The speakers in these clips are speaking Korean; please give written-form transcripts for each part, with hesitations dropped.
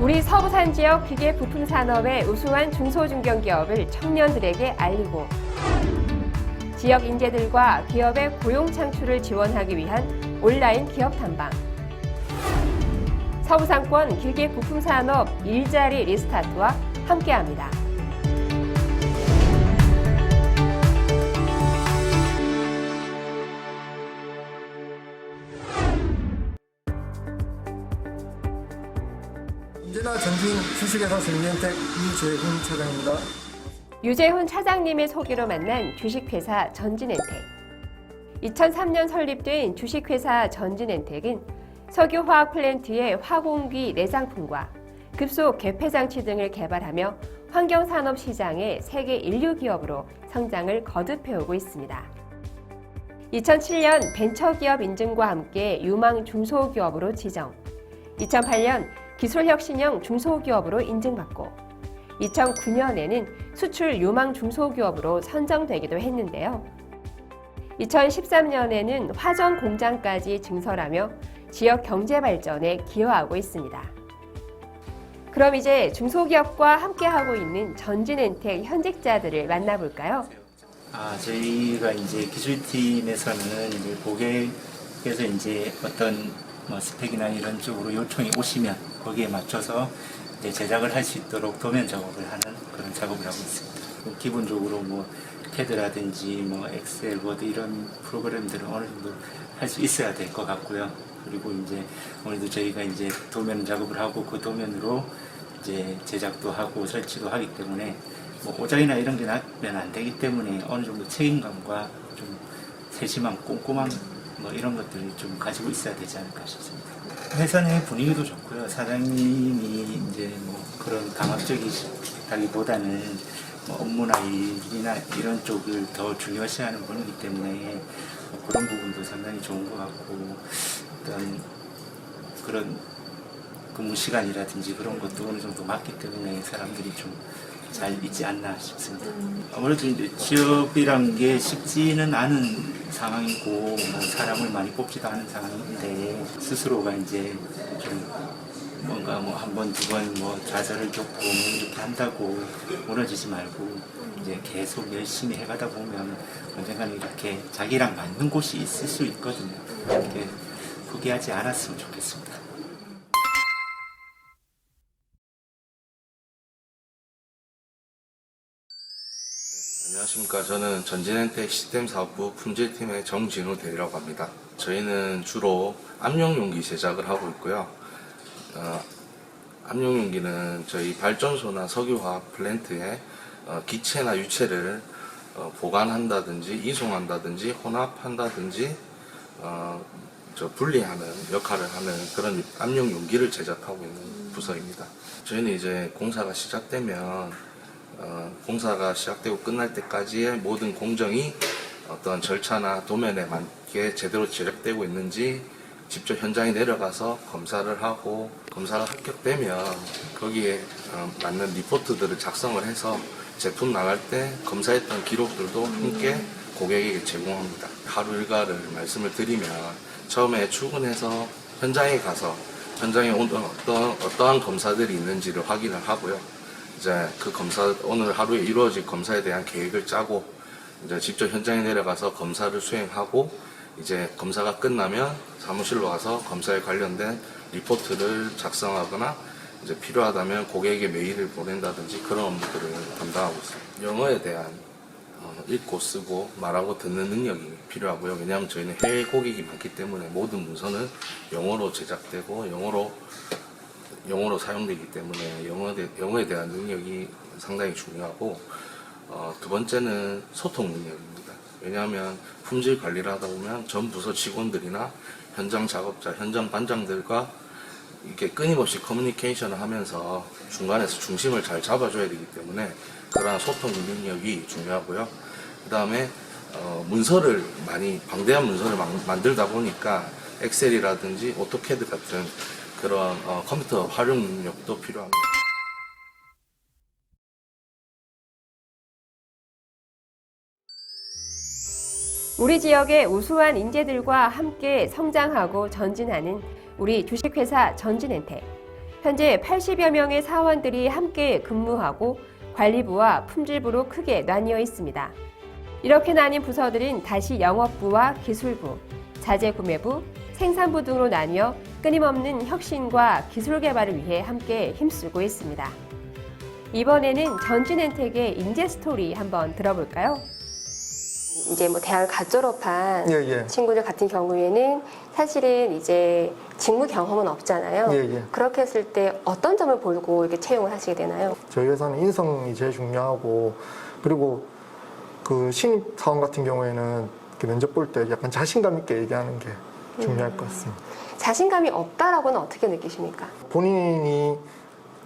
우리 서부산 지역 기계 부품 산업의 우수한 중소중견기업을 청년들에게 알리고 지역 인재들과 기업의 고용 창출을 지원하기 위한 온라인 기업 탐방. 서부상권 기계 부품 산업 일자리 리스타트와 함께합니다. 언제나 전진 주식회사 전진엔텍 유재훈 차장입니다. 유재훈 차장님의 소개로 만난 주식회사 전진엔텍. 2003년 설립된 주식회사 전진엔텍은 석유화학 플랜트의 화공기 내장품과 급속 개폐장치 등을 개발하며 환경산업 시장의 세계 인류 기업으로 성장을 거듭해오고 있습니다. 2007년 벤처기업 인증과 함께 유망 중소기업으로 지정, 2008년 기술혁신형 중소기업으로 인증받고 2009년에는 수출 유망 중소기업으로 선정되기도 했는데요. 2013년에는 화전 공장까지 증설하며 지역 경제 발전에 기여하고 있습니다. 그럼 이제 중소기업과 함께하고 있는 전진엔텍 현직자들을 만나볼까요? 저희가 이제 기술팀에서는 이제 고객께서 이제 어떤 스펙이나 이런 쪽으로 요청이 오시면 거기에 맞춰서 이제 제작을 할 수 있도록 도면 작업을 하는 그런 작업을 하고 있습니다. 기본적으로 캐드라든지 엑셀, 워드 이런 프로그램들은 어느 정도 할 수 있어야 될 것 같고요. 그리고 이제 오늘도 저희가 이제 도면 작업을 하고 그 도면으로 이제 제작도 하고 설치도 하기 때문에 오작이나 이런 게 나면 안 되기 때문에 어느 정도 책임감과 좀 세심한 꼼꼼한 이런 것들을 좀 가지고 있어야 되지 않을까 싶습니다. 회사 내 분위기도 좋고요. 사장님이 이제 그런 강압적이다기보다는 업무나 일이나 이런 쪽을 더 중요시하는 분이기 때문에 그런 부분도 상당히 좋은 것 같고, 어떤 그런 근무 시간이라든지 그런 것도 어느 정도 맞기 때문에 사람들이 좀 잘 있지 않나 싶습니다. 아무래도 이제 취업이란 게 쉽지는 않은 상황이고 사람을 많이 뽑지도 않은 상황인데 스스로가 이제 좀 뭔가 한 번, 두 번 좌절을 겪고 이렇게 한다고 무너지지 말고 이제 계속 열심히 해가다 보면 언젠가는 이렇게 자기랑 맞는 곳이 있을 수 있거든요. 이렇게 포기하지 않았으면 좋겠습니다. 안녕하십니까. 저는 전진엔텍 시스템사업부 품질팀의 정진우 대리라고 합니다. 저희는 주로 압력용기 제작을 하고 있고요. 압력용기는 저희 발전소나 석유화학 플랜트에 기체나 유체를 보관한다든지 이송한다든지 혼합한다든지 분리하는 역할을 하는 그런 압력용기를 제작하고 있는 부서입니다. 저희는 이제 공사가 시작되고 끝날 때까지의 모든 공정이 어떤 절차나 도면에 맞게 제대로 제작되고 있는지 직접 현장에 내려가서 검사를 하고, 검사가 합격되면 거기에 맞는 리포트들을 작성을 해서 제품 나갈 때 검사했던 기록들도 함께 고객에게 제공합니다. 하루 일과를 말씀을 드리면 처음에 출근해서 현장에 가서 현장에 어떠한 검사들이 있는지를 확인을 하고요. 이제 그 오늘 하루에 이루어질 검사에 대한 계획을 짜고, 이제 직접 현장에 내려가서 검사를 수행하고, 이제 검사가 끝나면 사무실로 와서 검사에 관련된 리포트를 작성하거나, 이제 필요하다면 고객에게 메일을 보낸다든지 그런 업무들을 담당하고 있습니다. 영어에 대한 읽고 쓰고 말하고 듣는 능력이 필요하고요. 왜냐하면 저희는 해외 고객이 많기 때문에 모든 문서는 영어로 제작되고 영어로 사용되기 때문에 영어에 대한 능력이 상당히 중요하고, 두 번째는 소통 능력입니다. 왜냐하면 품질 관리를 하다 보면 전 부서 직원들이나 현장 작업자, 현장 반장들과 이렇게 끊임없이 커뮤니케이션을 하면서 중간에서 중심을 잘 잡아줘야 되기 때문에 그러한 소통 능력이 중요하고요. 그 다음에 방대한 문서를 만들다 보니까 엑셀이라든지 오토캐드 같은 그런 컴퓨터 활용 능력도 필요합니다. 우리 지역의 우수한 인재들과 함께 성장하고 전진하는 우리 주식회사 전진엔텍. 현재 80여 명의 사원들이 함께 근무하고 관리부와 품질부로 크게 나뉘어 있습니다. 이렇게 나뉜 부서들은 다시 영업부와 기술부, 자재구매부, 생산부 등으로 나뉘어 끊임없는 혁신과 기술 개발을 위해 함께 힘쓰고 있습니다. 이번에는 전진엔텍의 인재 스토리 한번 들어볼까요? 이제 뭐 대학을 갓 졸업한 예. 친구들 같은 경우에는 사실은 이제 직무 경험은 없잖아요. 예. 그렇게 했을 때 어떤 점을 보고 이렇게 채용을 하시게 되나요? 저희 회사는 인성이 제일 중요하고, 그리고 그 신입 사원 같은 경우에는 이렇게 면접 볼 때 약간 자신감 있게 얘기하는 게 중요할 것 같습니다. 자신감이 없다라고는 어떻게 느끼십니까? 본인이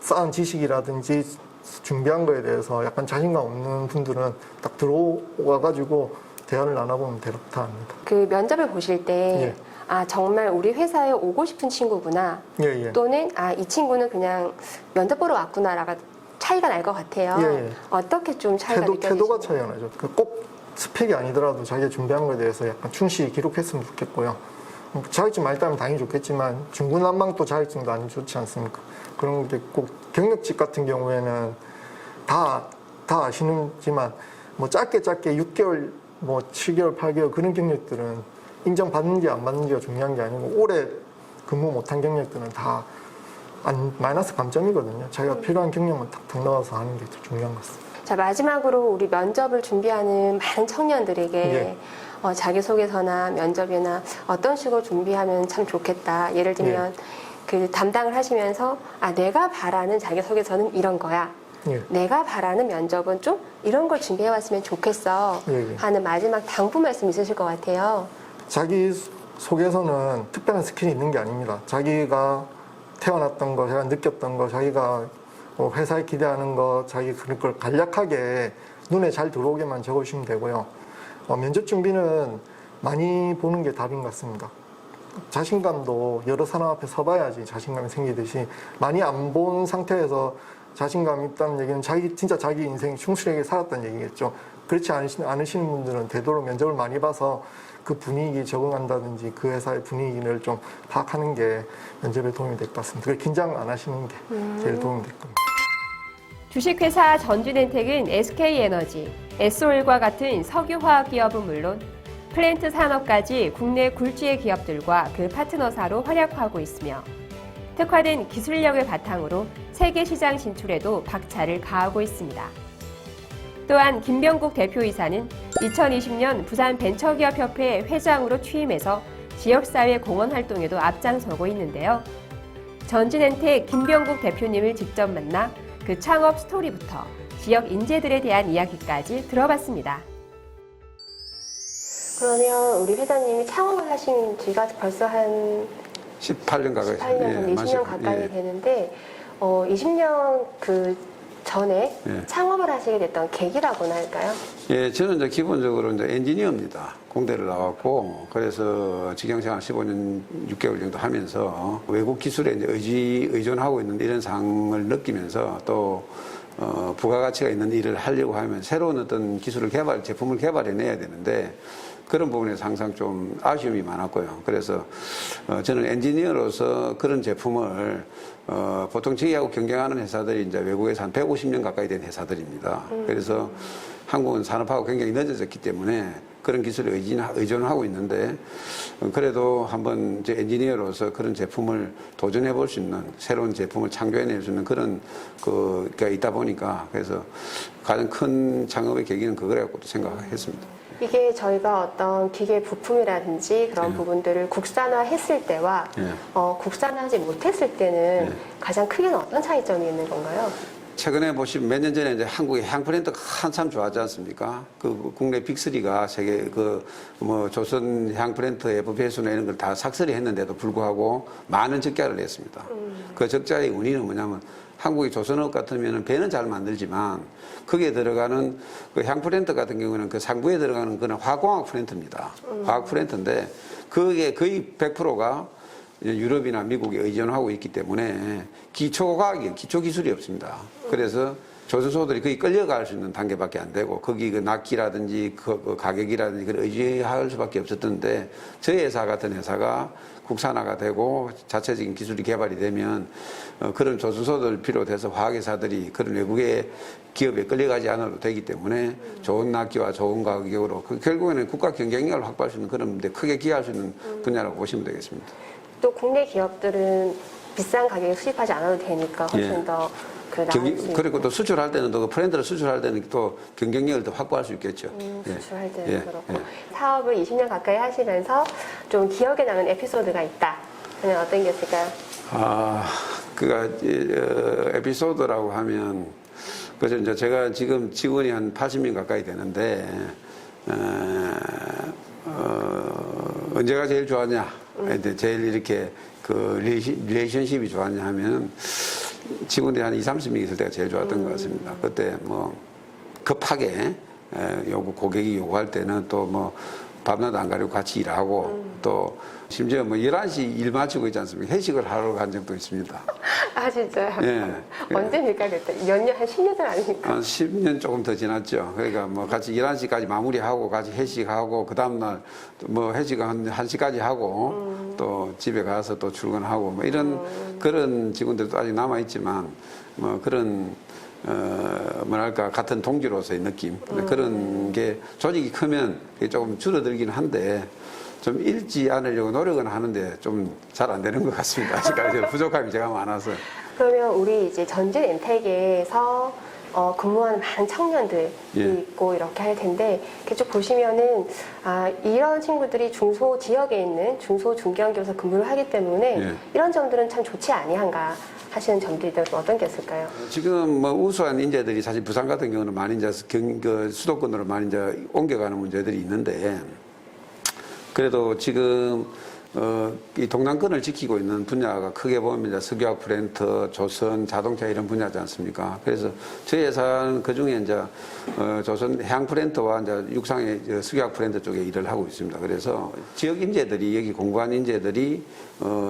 쌓은 지식이라든지 준비한 거에 대해서 약간 자신감 없는 분들은 딱 들어와가지고 대화를 나눠보면 되겠다 합니다. 그 면접을 보실 때 아, 정말 우리 회사에 오고 싶은 친구구나. 예. 또는 아, 이 친구는 그냥 면접 보러 왔구나라가 차이가 날 것 같아요. 예. 어떻게 좀 차이가 느껴지시나요? 태도가 차이가 나죠. 꼭 스펙이 아니더라도 자기가 준비한 거에 대해서 약간 충실히 기록했으면 좋겠고요. 자격증 많이 따면 당연히 좋겠지만 중구난방도 자격증도 안 좋지 않습니까? 그런 게 꼭 경력직 같은 경우에는 다 아시는지만 뭐 짧게 6개월, 뭐 7개월, 8개월 그런 경력들은 인정받는지 안 받는지가 중요한 게 아니고 오래 근무 못한 경력들은 다 마이너스 감점이거든요. 자기가 필요한 경력만 탁 넣어서 하는 게 더 중요한 것 같습니다. 자, 마지막으로 우리 면접을 준비하는 많은 청년들에게 자기소개서나 면접이나 어떤 식으로 준비하면 참 좋겠다. 예를 들면 그 담당을 하시면서 아, 내가 바라는 자기소개서는 이런 거야. 내가 바라는 면접은 좀 이런 걸 준비해왔으면 좋겠어 하는 마지막 당부 말씀 있으실 것 같아요. 자기 속에서는 특별한 스킬이 있는 게 아닙니다. 자기가 태어났던 거, 자기가 느꼈던 거, 자기가 회사에 기대하는 거, 자기 그런 걸 간략하게 눈에 잘 들어오게만 적으시면 되고요. 면접 준비는 많이 보는 게 답인 것 같습니다. 자신감도 여러 사람 앞에 서봐야지 자신감이 생기듯이 많이 안 본 상태에서 자신감 있다는 얘기는 진짜 자기 인생 충실하게 살았다는 얘기겠죠. 그렇지 않으시는 분들은 되도록 면접을 많이 봐서 그 분위기에 적응한다든지 그 회사의 분위기를 좀 파악하는 게 면접에 도움이 될 것 같습니다. 긴장 안 하시는 게 제일 도움이 될 겁니다. 주식회사 전진엔텍은 SK에너지, SO일과 같은 석유화학 기업은 물론 플랜트 산업까지 국내 굴지의 기업들과 그 파트너사로 활약하고 있으며 특화된 기술력을 바탕으로 세계 시장 진출에도 박차를 가하고 있습니다. 또한 김병국 대표이사는 2020년 부산 벤처기업협회 회장으로 취임해서 지역사회 공헌 활동에도 앞장서고 있는데요. 전진엔텍 김병국 대표님을 직접 만나 그 창업 스토리부터 지역 인재들에 대한 이야기까지 들어봤습니다. 그러면 우리 회장님이 창업을 하신 지가 벌써 한 18년 가까이 18년, 20년 가까이 되는데 20년 그 전에 창업을 하시게 됐던 계기라고나 할까요? 예, 저는 이제 기본적으로 이제 엔지니어입니다. 공대를 나왔고, 그래서 직영생활 15년 6개월 정도 하면서 외국 기술에 이제 의존하고 있는 이런 상황을 느끼면서 또 부가가치가 있는 일을 하려고 하면 새로운 어떤 제품을 개발해내야 되는데 그런 부분에서 항상 좀 아쉬움이 많았고요. 그래서 저는 엔지니어로서 그런 제품을 보통 저희하고 경쟁하는 회사들이 이제 외국에서 한 150년 가까이 된 회사들입니다. 그래서 한국은 산업화가 굉장히 늦어졌기 때문에 그런 기술에 의존하고 있는데 그래도 한번 이제 엔지니어로서 그런 제품을 도전해 볼 수 있는 새로운 제품을 창조해낼 수 있는 그런 가 있다 보니까 그래서 가장 큰 창업의 계기는 그거라고 생각했습니다. 이게 저희가 어떤 기계 부품이라든지 그런 부분들을 국산화했을 때와 국산화하지 못했을 때는 가장 크게는 어떤 차이점이 있는 건가요? 최근에 보시면 몇 년 전에 이제 한국의 향 브랜드가 한참 좋아하지 않습니까? 그 국내 빅3가 세계 조선 향 브랜드 FPS나 이런 걸 다 삭설이 했는데도 불구하고 많은 적자를 냈습니다. 그 적자의 원인은 뭐냐면 한국의 조선업 같으면 배는 잘 만들지만 거기에 들어가는 그 향 브랜드 같은 경우는 그 상부에 들어가는 그런 화공학 브랜드입니다. 화학 브랜드인데 그게 거의 100%가 유럽이나 미국에 의존하고 있기 때문에 기초 기술이 없습니다. 그래서 조선소들이 거기 끌려갈 수 있는 단계밖에 안 되고 거기 그 납기라든지 그 가격이라든지 그걸 의지할 수밖에 없었던데 저희 회사 같은 회사가 국산화가 되고 자체적인 기술이 개발이 되면 그런 조선소들 비롯해서 화학회사들이 그런 외국의 기업에 끌려가지 않아도 되기 때문에 좋은 납기와 좋은 가격으로 결국에는 국가 경쟁력을 확보할 수 있는 그런 데 크게 기여할 수 있는 분야라고 보시면 되겠습니다. 또 국내 기업들은 비싼 가격에 수입하지 않아도 되니까 훨씬 예. 더 나을 수 그리고 또 수출할 때는 또 그 브랜드를 수출할 때는 또 경쟁력을 더 확보할 수 있겠죠. 수출할 때는 예. 그렇고 예. 사업을 20년 가까이 하시면서 좀 기억에 남는 에피소드가 있다. 그냥 어떤 게 있을까요? 에피소드라고 하면 그래서 이제 제가 지금 직원이 한 80명 가까이 되는데 언제가 제일 좋았냐? 제일 이렇게 그 릴레이션십이 좋았냐 하면 직원들이 한 20-30명 있을 때가 제일 좋았던 것 같습니다. 그때 뭐 급하게 고객이 요구할 때는 또 뭐 밤낮 안 가리고 같이 일하고 또 심지어 뭐 11시 일 마치고 있지 않습니까? 회식을 하러 간 적도 있습니다. 아 진짜요? 예. 언제입니까 그때? 몇 년? 한 10년 전 아닙니까? 한 10년 조금 더 지났죠. 그러니까 뭐 같이 11시까지 마무리하고 같이 회식하고 그 다음날 뭐 회식 한 1시까지 하고 또 집에 가서 또 출근하고 뭐 이런 그런 직원들도 아직 남아있지만 뭐 그런 뭐랄까 같은 동지로서의 느낌 그런 게 조직이 크면 그게 조금 줄어들긴 한데 좀 잃지 않으려고 노력은 하는데 좀 잘 안 되는 것 같습니다. 아직까지 부족함이 제가 많아서. 그러면 우리 이제 전진 엔텍에서 근무하는 많은 청년들이 예. 있고 이렇게 할 텐데 이렇게 쭉 보시면은 이런 친구들이 중소 지역에 있는 중소 중견기업에서 근무를 하기 때문에 예. 이런 점들은 참 좋지 아니한가 하시는 점들이 어떤 게 있을까요? 지금 뭐 우수한 인재들이 사실 부산 같은 경우는 많이 이제 수도권으로 많이 이제 옮겨가는 문제들이 있는데 그래도 지금 이 동남권을 지키고 있는 분야가 크게 보면 이제 석유화학 플랜트, 조선, 자동차 이런 분야지 않습니까? 그래서 저희 회사는 그 중에 이제 조선 해양 플랜트와 이제 육상의 석유화학 플랜트 쪽에 일을 하고 있습니다. 그래서 지역 인재들이 여기 공부한 인재들이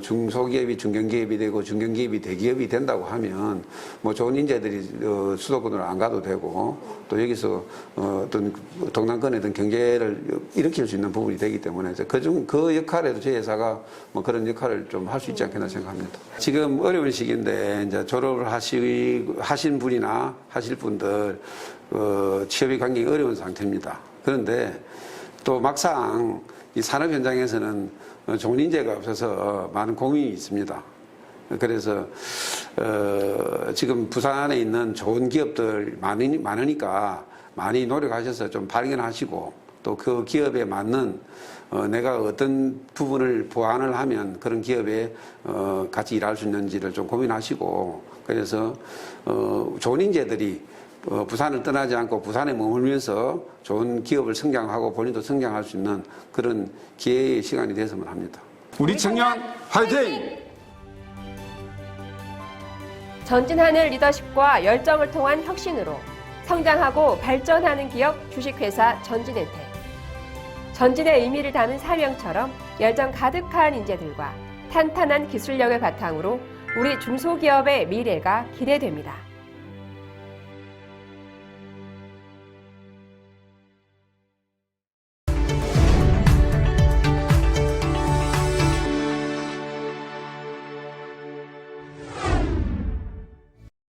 중소기업이 중견기업이 되고 중견기업이 대기업이 된다고 하면 뭐 좋은 인재들이 수도권으로 안 가도 되고 또 여기서 어떤 동남권의 어떤 경제를 일으킬 수 있는 부분이 되기 때문에 그 역할에도 저희 회사가 뭐 그런 역할을 좀 할 수 있지 않겠나 생각합니다. 지금 어려운 시기인데 이제 졸업을 하신 분이나 하실 분들 취업이 굉장히 어려운 상태입니다. 그런데 또 막상 이 산업 현장에서는 좋은 인재가 없어서 많은 고민이 있습니다. 그래서 지금 부산에 있는 좋은 기업들 많으니까 많이 노력하셔서 좀 발견하시고 또 그 기업에 맞는 내가 어떤 부분을 보완을 하면 그런 기업에 같이 일할 수 있는지를 좀 고민하시고 그래서 좋은 인재들이 부산을 떠나지 않고 부산에 머물면서 좋은 기업을 성장하고 본인도 성장할 수 있는 그런 기회의 시간이 됐으면 합니다. 우리 청년 화이팅! 전진하는 리더십과 열정을 통한 혁신으로 성장하고 발전하는 기업 주식회사 전진엔텍. 전진의 의미를 담은 사명처럼 열정 가득한 인재들과 탄탄한 기술력을 바탕으로 우리 중소기업의 미래가 기대됩니다.